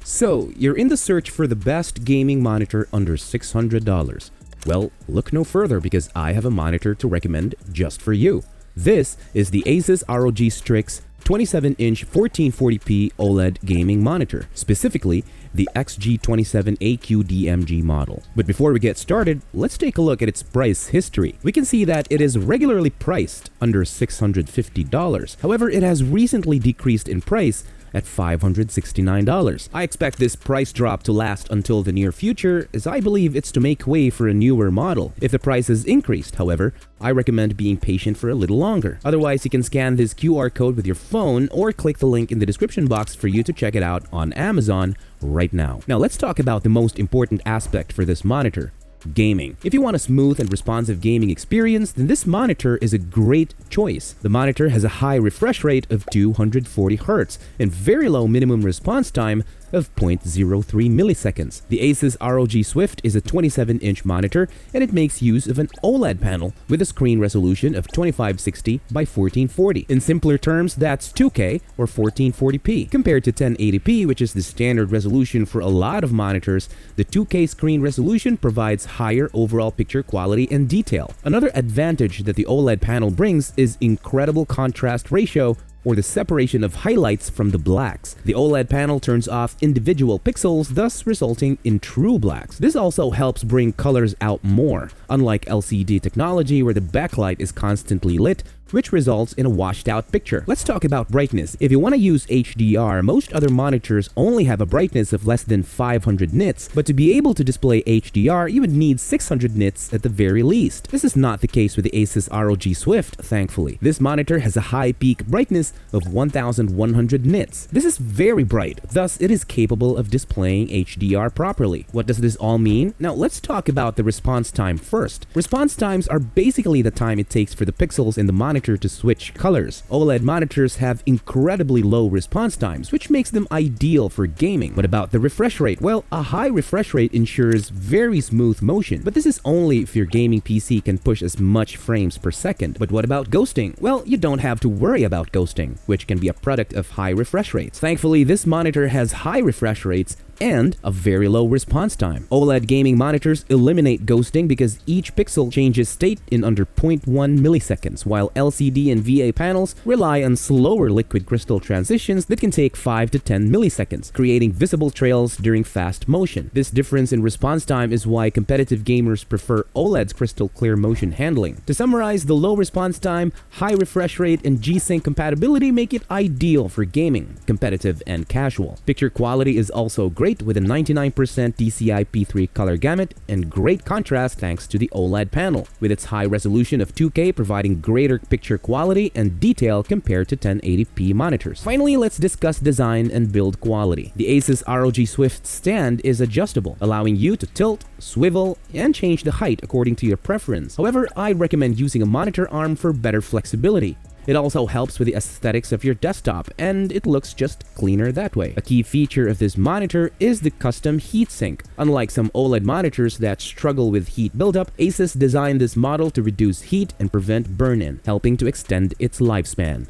So, you're in the search for the best gaming monitor under $600. Well, look no further because I have a monitor to recommend just for you. This is the ASUS ROG Strix 27-inch 1440p OLED gaming monitor, specifically the XH27AQDMG model. But before we get started, let's take a look at its price history. We can see that it is regularly priced under $650. However, it has recently decreased in price at $569. I expect this price drop to last until the near future, as I believe it's to make way for a newer model. If the price has increased, however, I recommend being patient for a little longer. Otherwise, you can scan this QR code with your phone or click the link in the description box for you to check it out on Amazon right now. Now let's talk about the most important aspect for this monitor: gaming. If you want a smooth and responsive gaming experience, then this monitor is a great choice. The monitor has a high refresh rate of 240 Hz and very low minimum response time of 0.03 milliseconds. The ASUS ROG Swift is a 27-inch monitor, and it makes use of an OLED panel with a screen resolution of 2560 by 1440. In simpler terms, that's 2K or 1440p. Compared to 1080p, which is the standard resolution for a lot of monitors, the 2K screen resolution provides higher overall picture quality and detail. Another advantage that the OLED panel brings is incredible contrast ratio, or the separation of highlights from the blacks. The OLED panel turns off individual pixels, thus resulting in true blacks. This also helps bring colors out more, unlike LCD technology where the backlight is constantly lit, which results in a washed out picture. Let's talk about brightness. If you want to use HDR, most other monitors only have a brightness of less than 500 nits, but to be able to display HDR, you would need 600 nits at the very least. This is not the case with the ASUS ROG Swift, thankfully. This monitor has a high peak brightness of 1100 nits. This is very bright, thus it is capable of displaying HDR properly. What does this all mean? Now let's talk about the response time first. Response times are basically the time it takes for the pixels in the monitor to switch colors. OLED monitors have incredibly low response times, which makes them ideal for gaming. What about the refresh rate? Well, a high refresh rate ensures very smooth motion, but this is only if your gaming PC can push as much frames per second. But what about ghosting? Well, you don't have to worry about ghosting, which can be a product of high refresh rates. Thankfully, this monitor has high refresh rates and a very low response time. OLED gaming monitors eliminate ghosting because each pixel changes state in under 0.1 milliseconds, while LCD and VA panels rely on slower liquid crystal transitions that can take 5 to 10 milliseconds, creating visible trails during fast motion. This difference in response time is why competitive gamers prefer OLED's crystal clear motion handling. To summarize, the low response time, high refresh rate, and G-Sync compatibility make it ideal for gaming, competitive, and casual. Picture quality is also great with a 99% DCI-P3 color gamut and great contrast thanks to the OLED panel, with its high resolution of 2K providing greater picture quality and detail compared to 1080p monitors. Finally, let's discuss design and build quality. The ASUS ROG Swift stand is adjustable, allowing you to tilt, swivel, and change the height according to your preference. However, I recommend using a monitor arm for better flexibility. It also helps with the aesthetics of your desktop, and it looks just cleaner that way. A key feature of this monitor is the custom heatsink. Unlike some OLED monitors that struggle with heat buildup, ASUS designed this model to reduce heat and prevent burn-in, helping to extend its lifespan.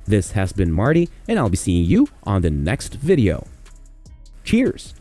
This has been Marty, and I'll be seeing you on the next video. Cheers!